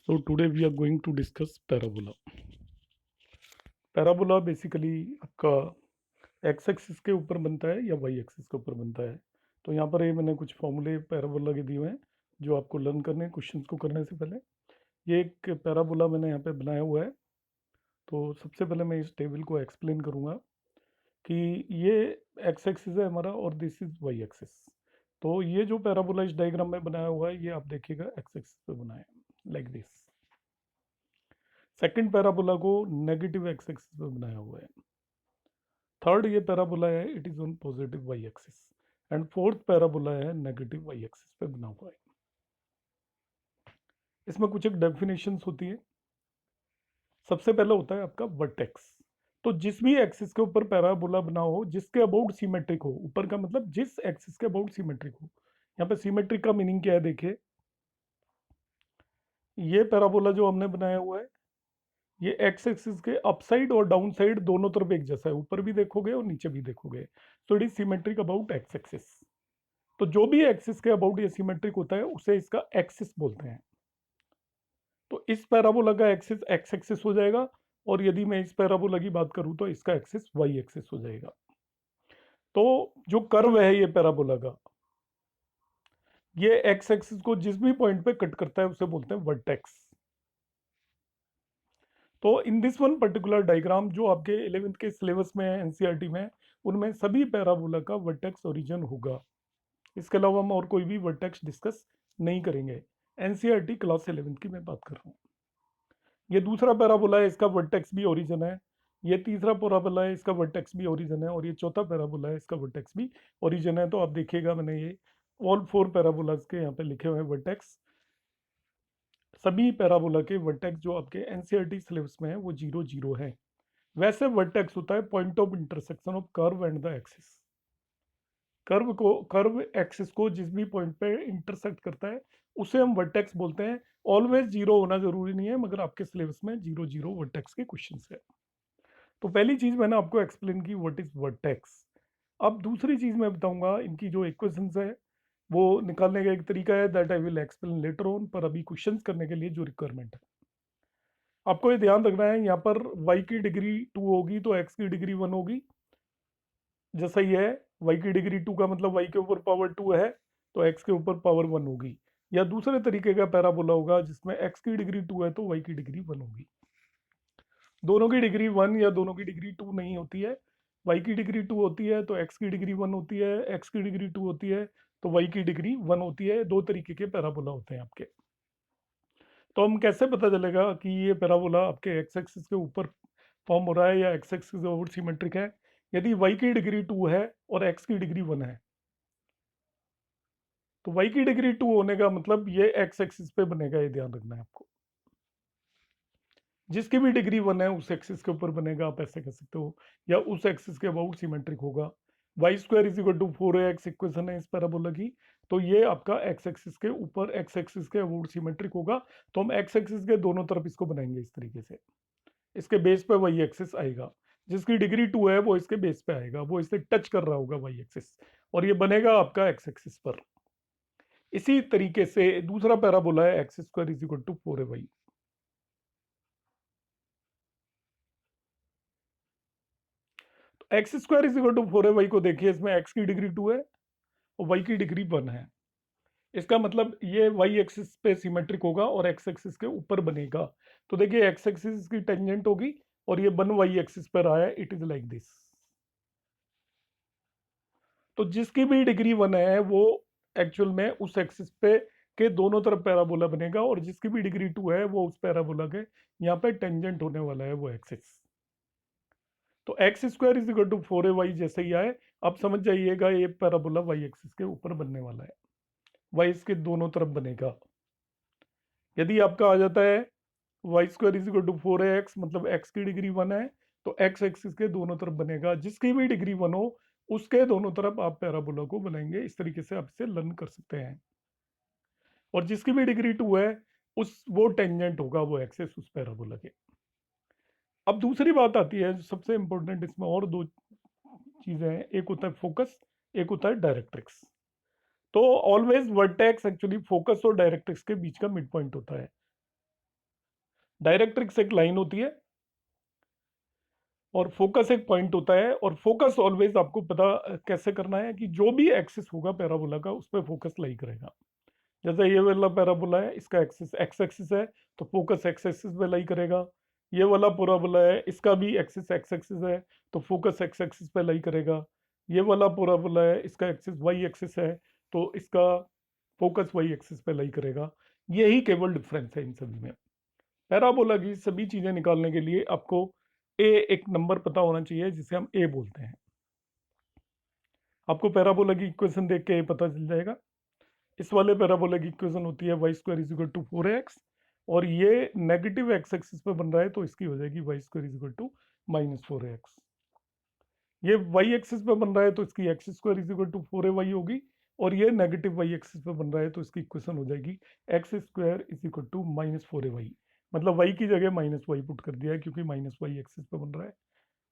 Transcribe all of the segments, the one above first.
So today we are going to discuss parabola. Parabola basically आपका x axis के ऊपर बनता है या वाई एक्सिस के ऊपर बनता है। तो यहाँ पर ये मैंने कुछ फॉर्मूले पैराबोला के दिए हुए हैं जो आपको लर्न करने हैं क्वेश्चंस को करने से पहले। ये एक पैराबोला मैंने यहाँ पे बनाया हुआ है। तो सबसे पहले मैं इस टेबल को एक्सप्लेन करूँगा कि ये एक्स एक्सिस है हमारा और दिस इज वाई एक्सिस। तो ये जो पैराबोला इस डायग्राम में बनाया हुआ है ये आप देखिएगा एक्स एक्सिस पे बना है लाइक दिस। सेकंड पैराबोला को नेगेटिव एक्स एक्सिस पे बनाया हुआ है। थर्ड ये पैराबोला है it is on positive y axis and fourth parabola है नेगेटिव वाई एक्सिस पे बना हुआ है। इसमें कुछ एक डेफिनेशंस होती है। सबसे पहले होता है आपका वर्टेक्स। तो जिस भी एक्सिस के ऊपर पैराबोला बना हो जिसके अबाउट सिमेट्रिक हो, ऊपर का मतलब जिस एक्सिस के अबाउट सिमेट्रिक हो। यहाँ पे सिमेट्रिक का मीनिंग क्या है देखिए, ये पैराबोला जो हमने बनाया हुआ है ये एक्स एक्सिस के अप साइड और डाउन साइड दोनों तरफ एक जैसा है, ऊपर भी देखोगे और नीचे भी देखोगे। तो it is symmetric about x axis. तो जो भी एक्सिस के अबाउट ये सिमेट्रिक होता है उसे इसका एक्सिस बोलते हैं। तो इस पैराबोला का एक्सिस एक्स एक्सिस हो जाएगा और यदि मैं इस पैराबोला की बात करूं तो इसका एक्सिस वाई एक्सिस हो जाएगा। तो जो कर्व है ये पैराबोला का, ये एक्स एक्सिस को जिस भी पॉइंट पे कट करता है उसे बोलते हैं वर्टेक्स। तो in this one particular diagram जो आपके 11th के सिलेबस में है एनसीईआरटी में, उनमें सभी पैराबोला का वर्टेक्स ओरिजिन होगा। इसके अलावा हम और कोई भी वर्टेक्स डिस्कस नहीं करेंगे। एनसीईआरटी क्लास 11th की मैं बात कर रहा हूँ। ये दूसरा पैराबोला है, इसका वर्टेक्स भी ओरिजिन है। ये तीसरा पैराबोला है, इसका वर्टेक्स भी ओरिजिन है। और ये चौथा पैराबोला है, इसका वर्टेक्स भी ओरिजिन है। तो आप देखिएगा मैंने ये ऑल फोर पैराबोलाज के यहाँ पे लिखे हुए हैं वर्टेक्स। सभी पैराबोला के वर्टेक्स जो आपके एनसीईआरटी सिलेबस में है वो 0 0 है। वैसे वर्टेक्स होता है point of intersection of curve and the axis. Curve axis को जिस भी पॉइंट पे इंटरसेक्ट करता है उसे हम वर्टेक्स बोलते हैं। ऑलवेज 0 होना जरूरी नहीं है, मगर आपके सिलेबस में 0 0 वर्टेक्स के क्वेश्चन है। तो पहली चीज मैंने आपको एक्सप्लेन की व्हाट इज वर्टेक्स। अब दूसरी चीज मैं बताऊंगा, इनकी जो इक्वेशंस है वो निकालने का एक तरीका है that I will explain later on. पर अभी क्वेश्चंस करने के लिए जो रिक्वायरमेंट है आपको ये ध्यान रखना है, यहाँ पर y की डिग्री 2 होगी तो x की डिग्री 1 होगी। जैसा ही है y की डिग्री 2 का मतलब y के ऊपर पावर 2 है तो x के ऊपर पावर 1 होगी। या दूसरे तरीके का पैराबोला होगा जिसमें x की डिग्री 2 है तो y की डिग्री 1 होगी। दोनों की डिग्री 1 या दोनों की डिग्री 2 नहीं होती है। y की डिग्री 2 होती है तो x की डिग्री 1 होती है, x की डिग्री 2 होती है तो y की डिग्री 1 होती है। दो तरीके के पैराबोला होते हैं आपके। तो हम कैसे पता चलेगा कि ये पैराबोला आपके एक्स एक्सिस के ऊपर फॉर्म हो रहा है या एक्स एक्सिस के ऊपर सिमेट्रिक है? यदि y की डिग्री 2 है और x की डिग्री 1 है तो y की डिग्री 2 होने का मतलब ये एक्स एक्सिस पे बनेगा, ये ध्यान रखना है आपको। जिसकी भी डिग्री 1 है उस एक्सिस के ऊपर बनेगा, आप ऐसे कह सकते हो, या उस एक्सिस के अबाउट सिमेट्रिक होगा। Y square is equal to 4x equation है इस पैराबोला की। तो ये आपका एक्स एक्सिस के ऊपर एक्स एक्सिस के अबाउट सिमेट्रिक होगा। तो हम एक्स एक्सिस के दोनों तरफ इसको बनाएंगे इस तरीके से। इसके बेस पे वाई एक्सिस आएगा, जिसकी डिग्री 2 है वो इसके बेस पे आएगा, वो इसे टच कर रहा होगा वाई एक्सिस, और ये बनेगा आपका एक्स एक्सिस पर। इसी तरीके से दूसरा पैराबोला है x square is equal to 4ay। X square is equal to 4ay को देखिए, इसमें एक्स की डिग्री 2 है और वाई की डिग्री 1 है। इसका मतलब ये वाई एक्सिस पे सिमेट्रिक होगा और एक्स एक्सिस के ऊपर बनेगा। तो देखिए एक्स एक्सिस की टेंजेंट होगी और ये 1 वाई एक्सिस पर आया, इट इज लाइक दिस। तो जिसकी भी डिग्री 1 है वो एक्चुअल में उस एक्सिस पे के दोनों तरफ पैराबोला बनेगा, और जिसकी भी डिग्री 2 है वो उस पैराबोला के यहाँ पे टेंजेंट होने वाला है वो एक्सिस। तो x square is equal to 4ay जैसे ही आए, अब समझ जाइएगा ये पैराबोला वाई एक्सिस के ऊपर बनने वाला है, वाई इसके दोनों तरफ बनेगा। यदि आपका आ जाता है y square is equal to 4ax मतलब एक्स की डिग्री 1 है तो एक्स एक्सिस के दोनों तरफ बनेगा, जिसकी भी डिग्री 1 हो उसके दोनों तरफ आप पैराबोला को बनाएंगे। इस तरीके से आप इसे लर्न कर सकते हैं। और जिसकी भी डिग्री 2 है उस वो टेंजेंट होगा वो एक्सिस उस पैराबोला के। अब दूसरी बात आती है जो सबसे इंपॉर्टेंट, इसमें और दो चीजें हैं, एक होता है फोकस, एक होता है डायरेक्ट्रिक्स। तो ऑलवेज वर्टेक्स एक्चुअली फोकस और डायरेक्ट्रिक्स के बीच का मिड पॉइंट होता है। डायरेक्ट्रिक्स एक लाइन होती है और फोकस एक पॉइंट होता है, और फोकस ऑलवेज आपको पता कैसे करना है कि जो भी एक्सिस होगा पैराबोला का उस पर फोकस लाई करेगा। जैसे ये वाला पैराबोला है, इसका एक्सिस एक्स एक्सिस है तो फोकस एक्स एक्सिस पे लाई करेगा। ये वाला पैराबोला है, इसका भी एक्सिस एक्स एक्सिस है तो फोकस एक्स एक्सिस पे लाई करेगा। ये वाला पैराबोला है, इसका एक्सिस वाई एक्सिस है तो इसका फोकस वाई एक्सिस पे लाई करेगा। यही केवल डिफरेंस है इन सभी में। पैराबोला की सभी चीजें निकालने के लिए आपको ए एक नंबर पता होना चाहिए जिसे हम ए बोलते हैं। आपको पैराबोला की इक्वेशन देख के पता चल जाएगा। इस वाले पैराबोला की इक्वेशन होती है y square is equal to 4x, और ये नेगेटिव एक्स एक्सिस पे बन रहा है तो इसकी हो जाएगी y square is equal to -4x। ये वाई एक्सिस पे बन रहा है तो इसकी x square is equal to 4ay होगी, और ये नेगेटिव वाई एक्सिस पे बन रहा है तो इसकी इक्वेशन हो जाएगी x square is equal to -4ay। मतलब y की जगह -y पुट कर दिया है क्योंकि -y एक्सिस पे बन रहा है।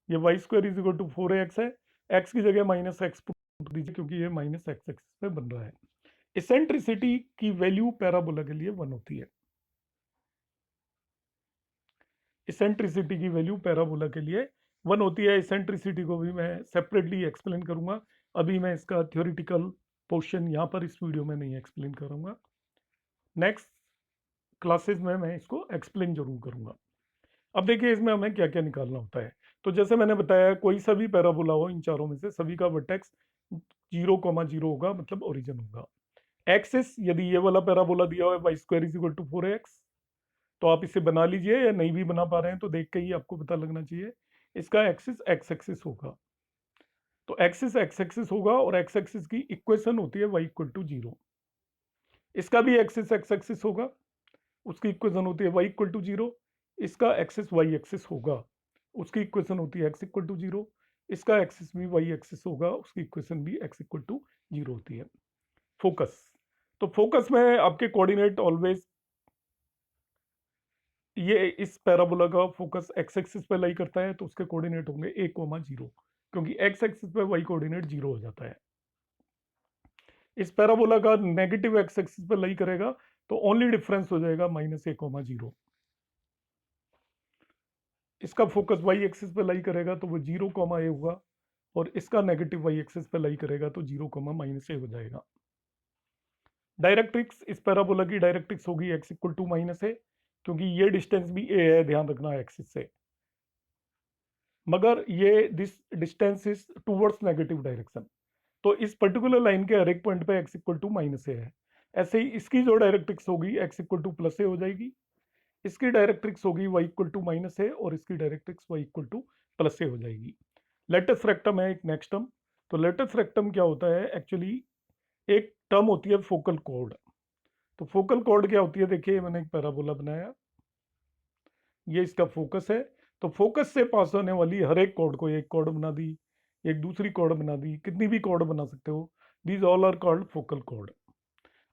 ये y square is equal to 4x है, x की जगह -x पुट दीजिए क्योंकि ये -x एक्सिस पे बन रहा है। इसेंट्रिसिटी की वैल्यू पैराबोला के लिए 1 होती है। इसेंट्रिसिटी की वैल्यू पैराबोला के लिए 1 होती है। इसेंट्रिसिटी को भी मैं सेपरेटली एक्सप्लेन करूंगा, अभी मैं इसका थ्योरेटिकल पोर्शन यहाँ पर इस वीडियो में नहीं एक्सप्लेन करूंगा। नेक्स्ट क्लासेस में मैं इसको एक्सप्लेन जरूर करूंगा। अब देखिए इसमें हमें क्या क्या निकालना होता है। तो जैसे मैंने बताया कोई सा भी पैराबोला हो, इन चारों में से सभी का वर्टेक्स 0,0 होगा, मतलब ओरिजिन होगा। एक्सिस यदि ये वाला पैराबोला दिया हुआ है y square is equal to 4x, तो आप इसे बना लीजिए, या नहीं भी बना पा रहे हैं तो देख के ही आपको पता लगना चाहिए। इसका एक्सिस एक्स एक्सिस होगा, तो एक्सिस एक्स एक्सिस होगा, और एक्स एक्सिस की इक्वेशन होती है वाई इक्वल टू 0। इसका भी एक्सिस एक्स एक्सिस होगा, उसकी इक्वेशन होती है वाई इक्वल टू 0। इसका एक्सिस वाई एक्सिस होगा, उसकी इक्वेशन होती है एक्स इक्वल टू 0। इसका एक्सिस भी वाई एक्सिस होगा, उसकी इक्वेशन भी एक्स इक्वल टू 0 होती है। फोकस, तो फोकस में आपके कोऑर्डिनेट ऑलवेज, ये इस पैराबोला का फोकस एक्स एक्सिस पे लाई करता है तो उसके कोऑर्डिनेट होंगे 1,0, क्योंकि एक्स एक्सिस पे वाई कोऑर्डिनेट 0 हो जाता है। इस पैराबोला का नेगेटिव एक्स एक्सिस पे लाई करेगा तो ओनली डिफरेंस हो जाएगा -1,0। इसका फोकस वाई एक्सिस पे लाई करेगा तो वो 0,a होगा, और इसका नेगेटिव वाई एक्सिस पे लाई करेगा तो 0,-a हो जाएगा। डायरेक्ट्रिक्स, इस पैराबोला की डायरेक्ट्रिक्स होगी एक्स इक्वल टू -a, क्योंकि ये डिस्टेंस भी a है, ध्यान रखना एक्सिस से, मगर ये this distance is towards negative direction. तो इस पर्टिकुलर लाइन के हर एक पॉइंट पे x इक्वल टू -a है। ऐसे ही इसकी जो डायरेक्ट्रिक्स होगी x इक्वल टू +a हो जाएगी, इसकी डायरेक्ट्रिक्स होगी y इक्वल टू -a, और इसकी directrix y equal to +a हो जाएगी। लेटस रेक्टम है एक नेक्स्ट टर्म। तो लेटस रेक्टम क्या होता है एक्चुअली, एक टर्म होती है फोकल कॉर्ड। तो फोकल कॉर्ड क्या होती है, देखिए मैंने एक पैराबोला बनाया, ये इसका फोकस है। तो फोकस से पास होने वाली हर एक कॉर्ड को, एक कॉर्ड बना दी, एक दूसरी कॉर्ड बना दी, कितनी भी कॉर्ड बना सकते हो, these all are called focal chord.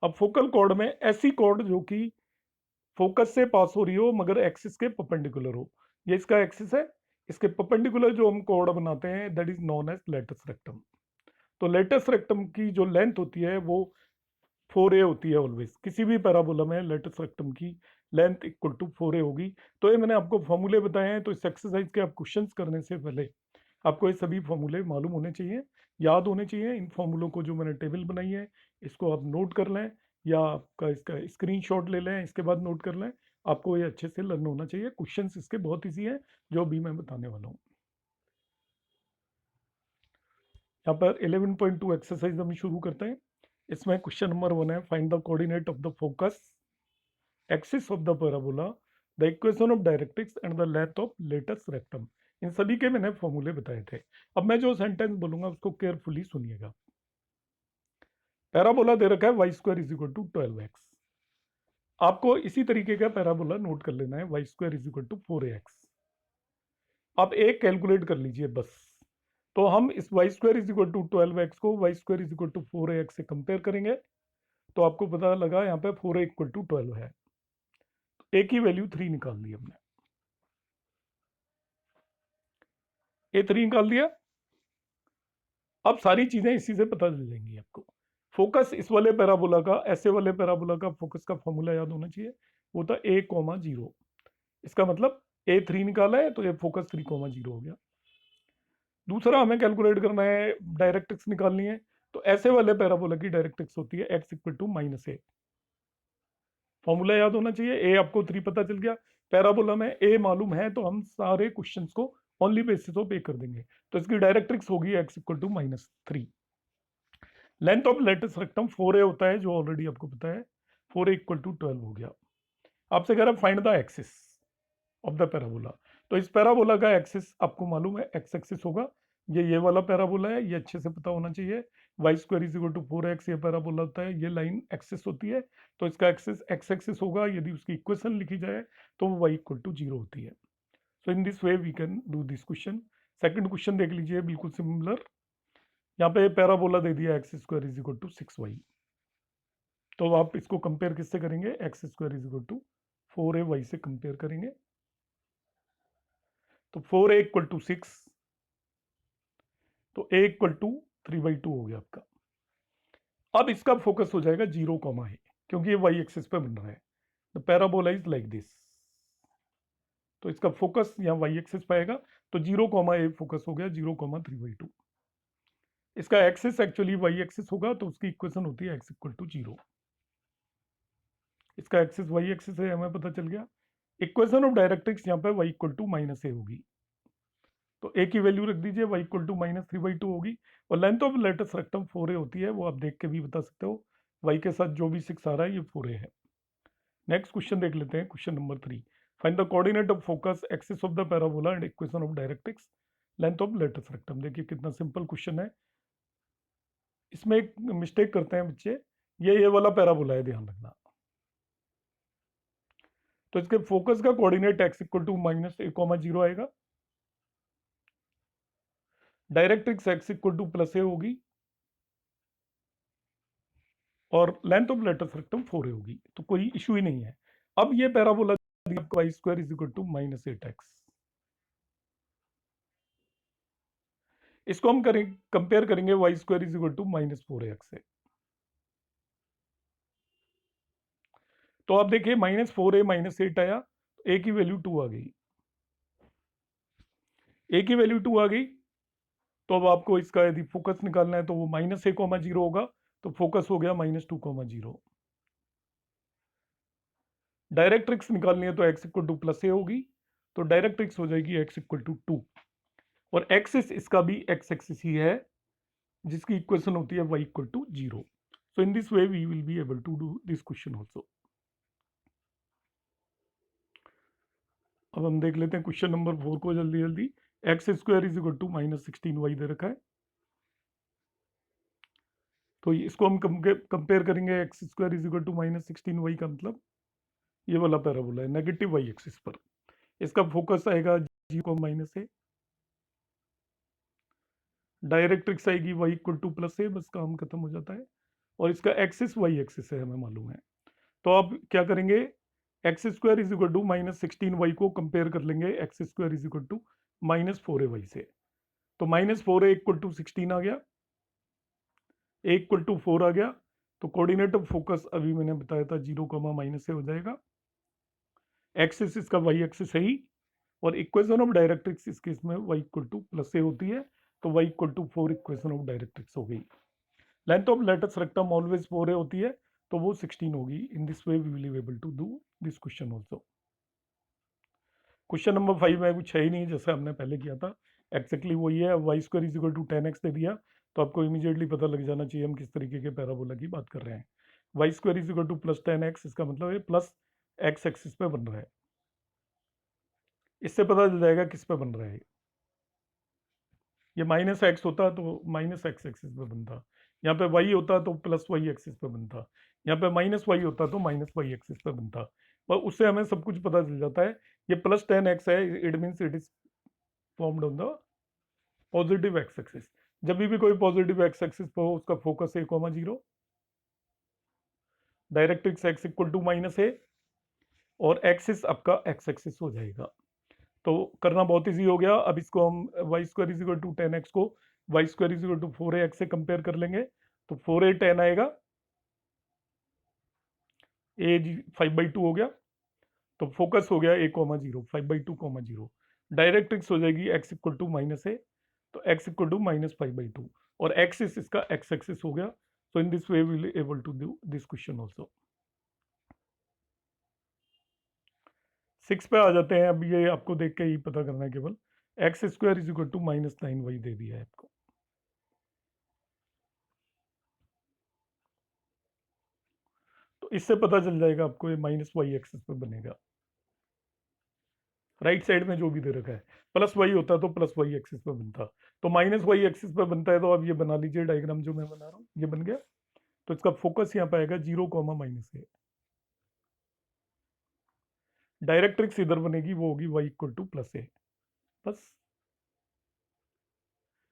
अब फोकल कॉर्ड में ऐसी कॉर्ड जो कि फोकस से पास हो रही हो मगर एक्सिस के परपेंडिकुलर हो, ये इसका एक्सिस है, इसके परपेंडिकुलर जो हम कॉर्ड बनाते हैं that is known as latus rectum. तो लेटस रेक्टम की जो लेंथ होती है वो 4a होती है ऑलवेज, किसी भी पैराबोला में लेटस रेक्टम की लेंथ इक्वल टू 4a होगी। तो ये मैंने आपको फॉर्मूले बताए हैं, तो इस एक्सरसाइज के आप क्वेश्चंस करने से पहले आपको ये सभी फॉर्मूले मालूम होने चाहिए, याद होने चाहिए। इन फॉर्मूलों को जो मैंने टेबल बनाई है इसको आप नोट कर लें, या आपका इसका स्क्रीनशॉट ले लें, इसके बाद नोट कर लें। आपको ये अच्छे से लर्न होना चाहिए। क्वेश्चंस इसके बहुत ईजी हैं जो अभी मैं बताने वाला हूँ। यहाँ पर 11.2 एक्सरसाइज हम शुरू करते हैं। इसमें क्वेश्चन नंबर 1 है, find the coordinate of the focus axis of the parabola, the equation of directrix and the length of latus rectum. इन सभी के मैंने फॉर्मूले बताए थे। अब मैं जो सेंटेंस बोलूंगा उसको केयरफुली सुनिएगा। पैराबोला दे रखा है y square is equal to 12x। आपको इसी तरीके का पैराबोला नोट कर लेना है, y square is equal to 4x। आप एक कैलकुलेट कर लीजिए बस। तो हम इस y square is equal to 12x को y square is equal to 4x से कंपेयर करेंगे, तो आपको पता लगा यहाँ पे 4a इक्वल टू 12 है, a की वैल्यू 3 निकाल दी हमने, a 3 निकाल दिया। अब सारी चीजें इसी से पता चल जाएंगी आपको। फोकस इस वाले पैराबोला का, ऐसे वाले पैराबोला का फोकस का फॉर्मूला याद होना चाहिए, वो था a,0। इसका मतलब A3 निकाला है तो ये फोकस 3,0 हो गया। दूसरा हमें कैलकुलेट करना है, डायरेक्ट्रिक्स निकालनी है। तो ऐसे वाले पैराबोला की डायरेक्ट्रिक्स होती है x equal to minus a. Formula याद होना चाहिए। ए आपको 3 पता चल गया, पैराबोला में ए मालूम है तो हम सारे क्वेश्चंस को ओनली बेसिस ऑफ ए कर देंगे। तो इसकी डायरेक्ट्रिक्स होगी x equal to -3। Length of latest rectum 4a होता है, जो ऑलरेडी आपको पता है। 4a इक्वल टू 12 हो गया। आपसे कह रहा है find the axis of the parabola. तो इस पैराबोला का एक्सिस आपको मालूम है, एक्स एक्सिस होगा। ये वाला पैराबोला है, ये अच्छे से पता होना चाहिए। Y square is equal to 4x ये पैराबोला होता है, ये लाइन एक्सिस होती है। तो इसका एक्सिस एक्स एक्सिस होगा। यदि उसकी इक्वेशन लिखी जाए तो वो y इक्वल टू 0 होती है। So in this way we can do this question. Second question देख लीजिए, बिल्कुल सिमिलर। यहाँ पे पैराबोला दे दिया x square is equal to 6y। तो आप इसको कंपेयर किससे करेंगे? X square is equal to 4ay से कंपेयर करेंगे। तो 4a इक्वल टू 6, तो a इक्वल टू 3/2 हो गया आपका। अब इसका फोकस हो जाएगा 0, है, क्योंकि ये वाई एक्सिस पे बन रहा है। The parabola is like this. तो इसका फोकस यहाँ वाई एक्सिस पे आएगा। तो 0, फोकस हो गया 0, 3/2। इसका एक्सिस एक्चुअली वाई एक्सिस होगा, तो उसकी इक्वेशन होती है x इक्वल टू 0। इसका एक्सिस वाई एक्सिस है, हमें पता चल गया। इक्वेशन ऑफ डायरेक्ट्रिक्स यहाँ पे y इक्वल टू -a होगी। तो a की वैल्यू रख दीजिए, y इक्वल टू -3/2 होगी। और length of latest rectum 4a होती है, वो आप देख के भी बता सकते हो। y के साथ जो भी 6 आ रहा है ये 4a है। नेक्स्ट क्वेश्चन देख लेते हैं, question number 3। Find the coordinate of focus, axis of the parabola and equation of directrix, length of latest rectum. देखिए कितना सिंपल क्वेश्चन है। इसमें एक मिस्टेक करते हैं बच्चे, ये वाला पैराबोला है, ध्यान रखना। तो इसके फोकस का coordinate x equal to -a, 0 आएगा। Directrix x equal to +a होगी, और length of latest rectum 4a होगी। तो कोई इशू ही नहीं है। अब ये parabola y square is equal to -8x। इसको हम कंपेयर करेंगे y square is equal to -4x से। तो आप देखिए -4a -8 आया, a की वैल्यू 2 आ गई। a की वैल्यू 2 आ गई, तो अब आपको इसका यदि फोकस निकालना है तो वो -a, 0 होगा। तो फोकस हो गया -2, 0। डायरेक्ट्रिक्स निकालनी है तो x इक्वल टू +a होगी। तो डायरेक्ट्रिक्स हो जाएगी x इक्वल टू 2। और एक्सिस इसका भी x एक्सिस ही है, जिसकी इक्वेशन होती है y equal to 0। So in this way we will be able to do this question also. अब हम देख लेते हैं क्वेश्चन नंबर 4 को जल्दी जल्दी। X square is equal to -16y दे रखा है। तो इसको हम कंपेयर करेंगे, x square is equal to -16y का मतलब ये वाला पैराबोला है नेगेटिव वाई एक्सिस पर। इसका फोकस आएगा 0, -a। डायरेक्ट्रिक्स आएगी y इक्वल टू +a, बस काम खत्म हो जाता है। और इसका एक्सिस वाई एक्सिस है, हमें मालूम है। तो आप क्या करेंगे, x square is equal to -16y को कंपेयर कर लेंगे x square is equal to -4ay से। तो -4a इक्वल टू 16 आ गया, a इक्वल टू 4 आ गया। तो कोऑर्डिनेट ऑफ फोकस अभी मैंने बताया था 0, -a हो जाएगा। एक्सिस इसका वाई एक्सिस है ही, और इक्वेशन ऑफ डायरेक्ट्रिक्स इस केस में y इक्वल टू +a होती है। तो y equal to 4 equation of directrix हो गई। Length of latest rectum always 4a होती है, तो वो 16 होगी। In this way we will be able to do this question also. Question number 5 में कुछ है ही नहीं, जैसे हमने पहले किया था, एक्जैक्टली वही है। Y square is equal to 10x दे दिया, तो आपको इमीडिएटली पता लग जाना चाहिए हम किस तरीके के पैराबोला की बात कर रहे हैं। Y square is equal to +10x, इसका मतलब है प्लस x एक्सिस पे बन रहा है। इससे पता चल जाएगा किस पे बन रहा है। ये -x होता तो -x एक्सिस पे बनता, यहाँ पे y होता तो +y एक्सिस पे बनता, यहाँ पे -y होता तो -y एक्सिस पे बनता। पर उससे हमें सब कुछ पता चल जाता है। ये +10x है, it means it is formed on the positive x axis. जब भी कोई पॉजिटिव x एक्सिस पे हो, उसका focus a, 0, directrix x equal to -a, और एक्सिस आपका x एक्सिस हो जाएगा। तो करना बहुत ईजी हो गया। अब इसको हम y square is equal to 10x को y square is equal to 4ax से कंपेयर कर लेंगे। तो 4a 10 आएगा, a 5/2 हो गया। तो फोकस हो गया a comma zero, 5/2 comma zero. Directrix हो जाएगी x इक्वल टू माइनस ए, तो x इक्वल टू माइनस 5/2, और एक्सिस इसका x एक्सिस हो गया। So in this way we will able to do this question also. 6 पे आ जाते हैं। अब ये आपको देख के ही पता करना है केवल, x square is equal to minus 9 वही दे दिया है आपको। तो इससे पता चल जाएगा आपको, ये माइनस वाई एक्सिस पे बनेगा। राइट साइड में जो भी दे रखा है प्लस वाई होता तो प्लस वाई एक्सिस पे बनता, तो माइनस वाई एक्सिस पे बनता है। तो अब ये बना लीजिए डायग्राम जो मैं बना रहा हूँ, ये बन गया। तो इसका फोकस यहाँ पे आएगा 0 कॉमा माइनस ए। डायरेक्ट्रिक्स इधर बनेगी, वो होगी वाई इक्वल टू प्लस ए। बस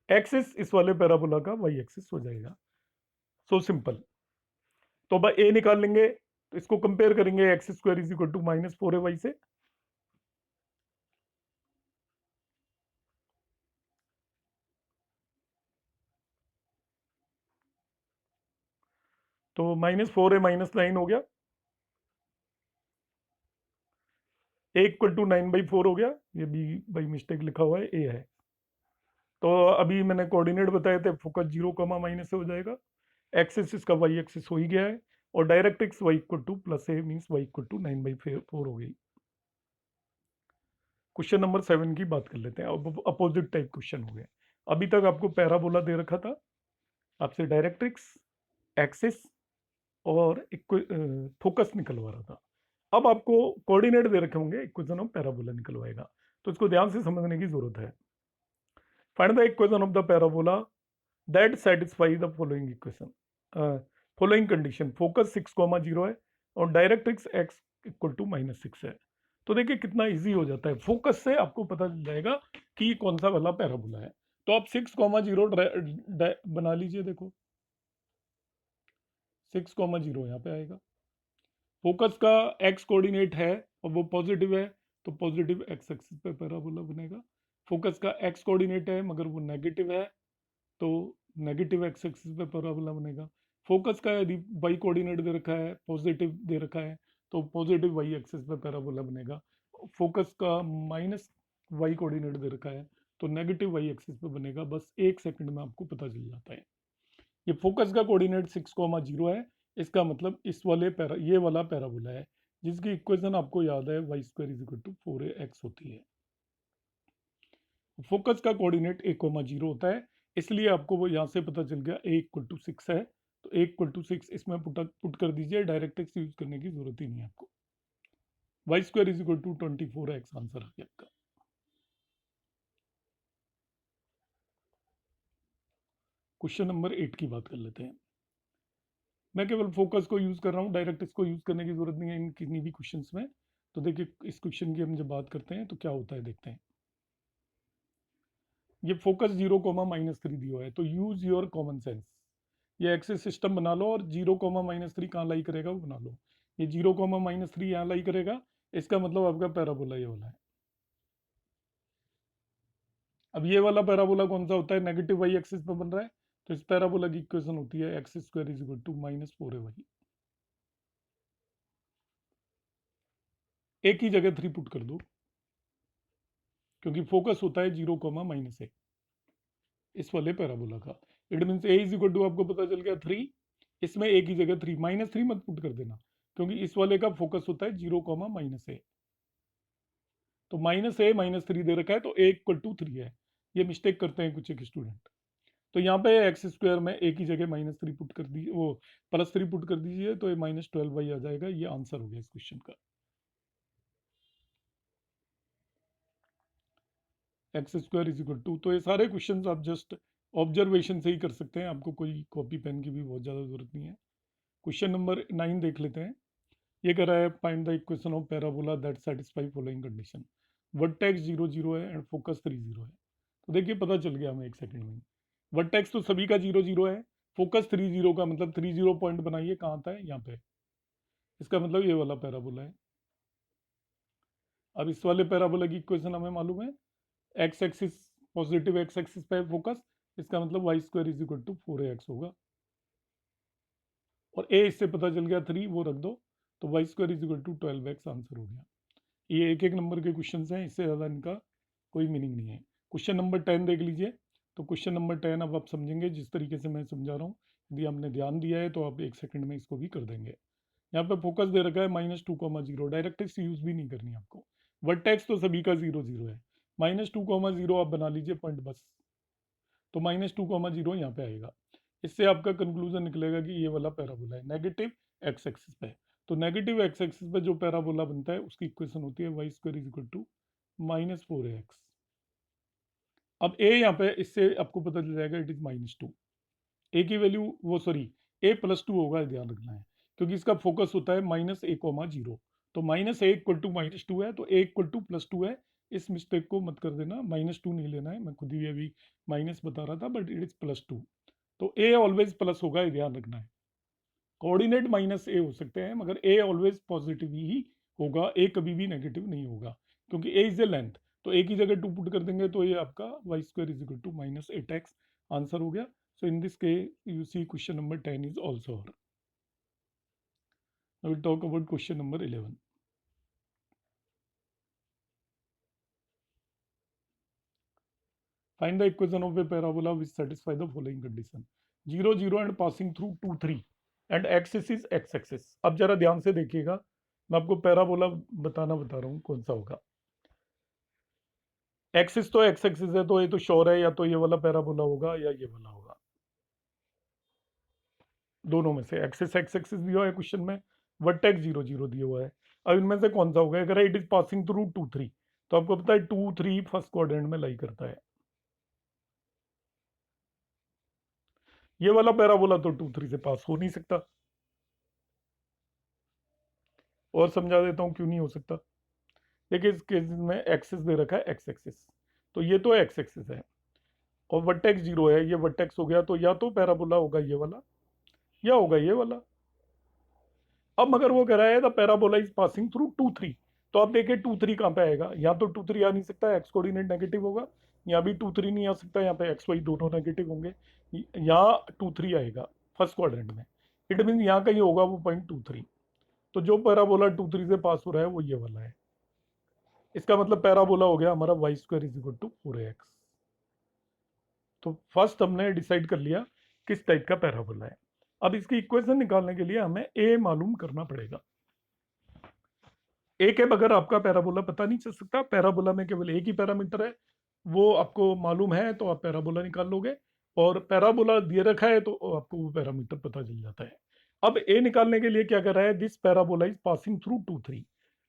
एक्सिस इस वाले पैराबोला का वाई एक्सिस हो जाएगा। So simple. तो अब ए निकाल लेंगे, तो इसको कंपेयर करेंगे x square is equal to minus 4 a y से। तो -4 ए -9 हो गया, ए इक्वल टू 9/4 हो गया। ये बी बाई मिस्टेक लिखा हुआ है, ए है। तो अभी मैंने कोऑर्डिनेट बताए थे, फोकस 0 कॉमा माइनस से हो जाएगा। एक्सिस इसका वाई एक्सिस हो ही गया है, और directrix y equal to plus a means y equal to 9/4 हो गई। क्वेश्चन नंबर 7 की बात कर लेते हैं। अब अपोजिट टाइप क्वेश्चन हो गए। अभी तक आपको पैराबोला दे रखा था, आपसे डायरेक्ट्रिक्स, एक्सिस और फोकस निकलवा रहा था। अब आपको कोऑर्डिनेट दे रखे होंगे, इक्वेशन ऑफ पैराबोला निकलवाएगा। तो इसको ध्यान से समझने की जरूरत है। Find the equation of the parabola that satisfy the following equation, following condition. Focus 6,0 है और डायरेक्ट्रिक्स x इक्वल टू -6 है। तो देखिए कितना इजी हो जाता है, फोकस से आपको पता चल जाएगा कि कौन सा वाला पैराबोला है। तो आप 6,0 बना लीजिए। देखो 6,0 यहाँ पे आएगा। फोकस का x कोऑर्डिनेट है और वो पॉजिटिव है, तो पॉजिटिव x एक्सिस पे पैराबोला बनेगा। फोकस का x कोऑर्डिनेट है मगर वो नेगेटिव है, तो नेगेटिव एक्स एक्सिस पे पैराबोला बनेगा। फोकस का यदि वाई कोऑर्डिनेट दे रखा है, पॉजिटिव दे रखा है, तो पॉजिटिव वाई एक्सिस पे पैराबोला बनेगा। फोकस का माइनस वाई कोऑर्डिनेट दे रखा है, तो नेगेटिव वाई एक्सिस पे बनेगा। बस 1 सेकंड में आपको पता चल जाता है। ये फोकस का कोऑर्डिनेट 6,0 है, इसका मतलब इस वाले ये वाला पैराबोला है, जिसकी इक्वेशन आपको याद है, y square is equal to 4ax होती है। फोकस का कोऑर्डिनेट a,0 होता है, इसलिए आपको वो यहाँ से पता चल गया a इक्वल टू 6 है। तो a इक्वल टू 6 इसमें पुट कर दीजिए, डायरेक्ट एक्स यूज करने की जरूरत ही नहीं है आपको। Y square is equal to 24x answer आ गया आपका। क्वेश्चन नंबर 8 की बात कर लेते हैं। मैं केवल फोकस को यूज कर रहा हूँ, डायरेक्ट इसको यूज करने की जरूरत नहीं है इन किसी भी क्वेश्चन में। तो देखिए इस क्वेश्चन की हम जब बात करते हैं तो क्या होता है देखते हैं। ये फोकस 0,-3 दिया है, तो यूज योर कॉमन सेंस। ये एक्सिस सिस्टम बना लो और 0,-3 कहाँ लाई करेगा वो बना लो। ये 0,-3 यहाँ लाई करेगा, इसका मतलब आपका पैराबोला ये वाला है। अब ये वाला पैराबोला कौन सा होता है, नेगेटिव वाई एक्सिस पे बन रहा है, तो इस पैराबोला की इक्वेशन होती है x square is equal to -4ay। एक ही जगह 3 पुट कर दो, क्योंकि फोकस होता है 0,-a इस वाले पैराबोला का। It mean a is equal to आपको पता चल गया 3, इसमें एक ही जगह 3, -3 मत पुट कर देना, क्योंकि इस वाले का फोकस होता है 0,-a। तो -a -3 दे रखा है, तो a इक्वल टू 3 है। ये मिस्टेक करते हैं कुछ एक स्टूडेंट। तो यहाँ पे एक्स स्क्वायर में एक ही जगह -3 पुट कर दीजिए, वो +3 पुट कर दीजिए, तो ये -12y आ जाएगा। ये आंसर हो गया इस क्वेश्चन का। X square is equal to, तो ये सारे क्वेश्चन आप जस्ट ऑब्जर्वेशन से ही कर सकते हैं, आपको कोई कॉपी पेन की भी बहुत ज़्यादा जरूरत नहीं है। क्वेश्चन नंबर 9 देख लेते हैं। ये कह रहा है find the equation of parabola that satisfy following condition. Vertex 0,0 है एंड फोकस 3,0 है। तो देखिए पता चल गया हमें 1 सेकंड में। वर्टेक्स तो सभी का 0,0 है, फोकस 3,0 का मतलब 30 पॉइंट बनाइए, कहाँ आता है यहाँ पे, इसका मतलब ये वाला पैराबोला है। अब इस वाले पैराबोला की इक्वेशन हमें मालूम है, x axis positive x axis पे फोकस, इसका मतलब y square is equal to 4ax होगा। और ए इससे पता चल गया 3, वो रख दो, तो y square is equal to 12x answer हो गया। ये एक एक नंबर के क्वेश्चन हैं, इससे ज़्यादा इनका कोई मीनिंग नहीं है। क्वेश्चन नंबर 10 देख लीजिए। तो क्वेश्चन नंबर 10 अब आप समझेंगे जिस तरीके से मैं समझा रहा हूँ। यदि आपने ध्यान दिया है तो आप 1 सेकंड में इसको भी कर देंगे। यहाँ पे फोकस दे रखा है -2, 0। डायरेक्ट इससे यूज भी नहीं करनी आपको। वर्टेक्स तो सभी का 0 0 है। -2, 0 आप बना लीजिए पॉइंट बस। तो -2, 0 यहाँ पे आएगा। इससे आपका कंक्लूजन निकलेगा कि ये वाला पैराबोला है नेगेटिव एक्स एक्सिस पे। तो नेगेटिव एक्स एक्सिस पे जो पैराबोला बनता है उसकी इक्वेशन होती है y² = -4ax। अब a यहाँ पे इससे आपको पता चल जाएगा इट इज -2। ए की वैल्यू वो सॉरी a+2 होगा, ध्यान रखना है, क्योंकि इसका फोकस होता है -a, 0। तो -a = -2 है, तो a = +2 है। इस मिस्टेक को मत कर देना, -2 नहीं लेना है, मैं खुद ही अभी माइनस बता रहा था, बट इट इज +2। तो a ऑलवेज प्लस होगा, ये ध्यान रखना है। कोऑर्डिनेट -a हो सकते हैं मगर a ऑलवेज पॉजिटिव ही होगा, a कभी भी नेगेटिव नहीं होगा, क्योंकि a इज द लेंथ। तो a की जगह 2 पुट कर देंगे तो ये आपका y² = -8x आंसर हो गया। So in this case, you see question number 10 is also over. Now we'll talk about question number 11. Find the equation of a parabola which satisfy the following condition: 0 0 and passing through 2 3 and axis is x axis। अब जरा ध्यान से देखिएगा, मैं आपको parabola बता रहा हूँ कौन सा होगा। एक्सिस तो एक्स एक्सिस है, तो ये तो श्योर है, या तो ये वाला पैराबोला होगा या ये वाला होगा, दोनों में से। एक्सिस एक्स एक्सिस दिया हुआ है क्वेश्चन में, वर्टेक्स 0 0 दिया हुआ है। अब इनमें से कौन सा होगा? अगर इट इज पासिंग थ्रू 2 3, तो आपको पता है 2 3 फर्स्ट क्वाड्रेंट में लाई करता है। ये वाला पैराबोला तो 2 3 से पास हो नहीं सकता। और समझा देता हूं क्यों नहीं हो सकता। देखिए इस केस में एक्सिस दे रखा है एक्स एक्सिस, तो ये तो एक्स एक्सिस है और वर्टेक्स 0 है, ये वर्टेक्स हो गया, तो या तो पैराबोला होगा ये वाला या होगा ये वाला। अब मगर वो कह रहा है the parabola is passing through 2 3, तो आप देखिए 2 3 कहाँ पे आएगा? यहाँ तो 2 3 आ नहीं सकता, एक्स कोऑर्डिनेट नेगेटिव होगा। यहाँ भी 2 3 नहीं आ सकता, यहाँ पे एक्स वाई दोनों नेगेटिव होंगे। यहाँ 2 3 आएगा फर्स्ट क्वाड्रेंट में, इट मीन यहाँ कहीं होगा वो पॉइंट 2 3। तो जो पैराबोला 2 3 से पास हो रहा है वो ये वाला है। इसका मतलब पैराबोला हो गया हमारा y² = 4ax। तो फर्स्ट हमने डिसाइड कर लिया किस टाइप का पैराबोला है। अब इसकी इक्वेशन निकालने के लिए हमें a मालूम करना पड़ेगा। ए के बगैर आपका पैराबोला पता नहीं चल सकता। पैराबोला में केवल एक ही पैरामीटर है, वो आपको मालूम है तो आप पैराबोला निकाल लोगे, और पैराबोला दिए रखा है तो आपको वो पैरामीटर पता चल जाता है। अब ए निकालने के लिए क्या कर रहा है? This parabola is passing through 2 3।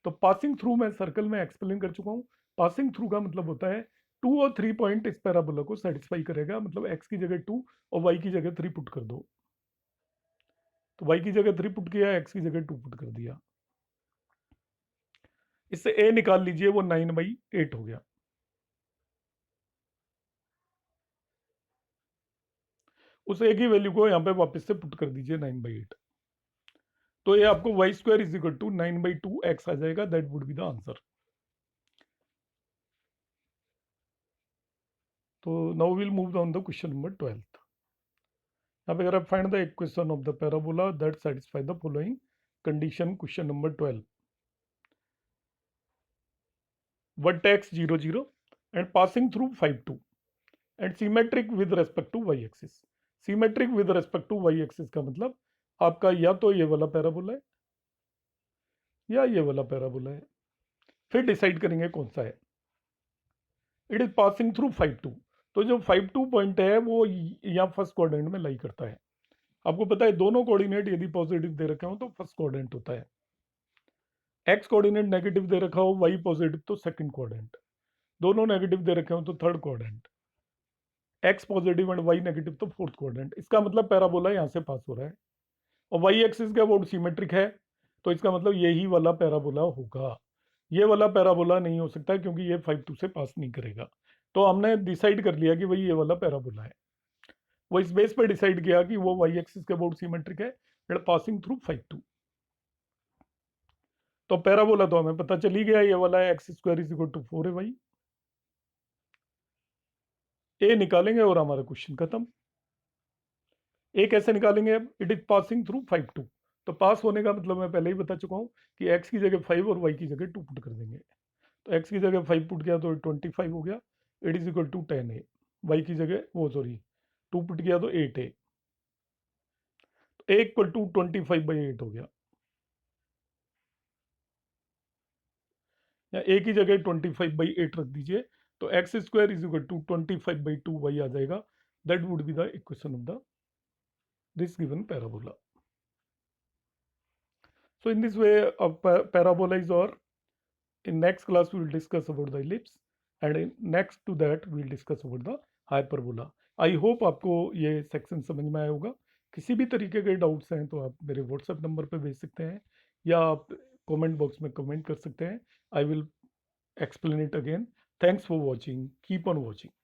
तो पासिंग थ्रू मैं सर्कल में एक्सप्लेन कर चुका हूँ। पासिंग थ्रू का मतलब होता है 2 और 3 पॉइंट इस पैराबोला को सेटिस्फाई करेगा, मतलब एक्स की जगह 2 और वाई की जगह 3 पुट कर दो। तो वाई की जगह 3 पुट किया, एक्स की जगह 2 पुट कर दिया। इससे ए निकाल लीजिए, वो 9/8 हो गया। उस ए की वैल्यू को यहाँ पे वापस से पुट कर दीजिए 9/8, तो ये आपको y² = 9/2x आ जाएगा। That would be the answer. तो now will move on the question number 12। यहाँ पे अगर आप find the equation of the parabola that satisfy the following condition, question number 12। Vertex 0 0 and passing through 5 2 and symmetric with respect to y axis. Symmetric with respect to y axis का मतलब आपका या तो ये वाला पैराबोला है या ये वाला पैराबोला है। फिर डिसाइड करेंगे कौन सा है। इट इज पासिंग थ्रू 5 2, तो जो 5 2 पॉइंट है वो यहाँ फर्स्ट क्वाड्रेंट में लाई करता है। आपको पता है दोनों कोऑर्डिनेट यदि पॉजिटिव दे रखे हो तो फर्स्ट क्वाड्रेंट होता है, एक्स कोऑर्डिनेट नेगेटिव दे रखा हो, वाई पॉजिटिव तो सेकंड क्वाड्रेंट, दोनों नेगेटिव दे रखे हो तो third quadrant, x positive and y negative तो फोर्थ क्वाड्रेंट। इसका मतलब पैराबोला यहाँ से पास हो रहा है और वाई एक्सिस का बोर्ड सिमेट्रिक है, तो इसका मतलब यही वाला पैराबोला होगा। ये वाला पैराबोला नहीं हो सकता क्योंकि ये 5 2 से पास नहीं करेगा। तो हमने डिसाइड कर लिया कि भाई ये वाला पैराबोला है। वो इस बेस पे डिसाइड किया कि वो वाई एक्सिस के बोर्ड सिमेट्रिक है एंड पासिंग थ्रू 5 2। तो पैराबोला तो हमें पता चल ही गया, ये वाला है x² = 4 है भाई। ए निकालेंगे और हमारा क्वेश्चन खत्म। ए कैसे निकालेंगे? अब इट इज पासिंग थ्रू 5 2, तो पास होने का मतलब मैं पहले ही बता चुका हूँ कि x की जगह 5 और y की जगह 2 पुट कर देंगे। तो x की जगह 5 पुट किया तो 25 हो गया, it is equal to 10a। y की जगह वो सॉरी 2 पुट किया तो 8a, तो a इक्वल टू 25/8 हो गया, या a की जगह 25/8 रख दीजिए, तो x square is equal to 25/2 y आ जाएगा। That would be the equation of the this given parabola. So in this way, a parabola is, or in next class we will discuss about the ellipse, and in next to that we will discuss about the hyperbola. I hope आपको ये section समझ में आया होगा। किसी भी तरीके के डाउट्स हैं तो आप मेरे व्हाट्सएप नंबर पे भेज सकते हैं, या आप कमेंट बॉक्स में कमेंट कर सकते हैं। I will explain it again. Thanks for watching. Keep on watching.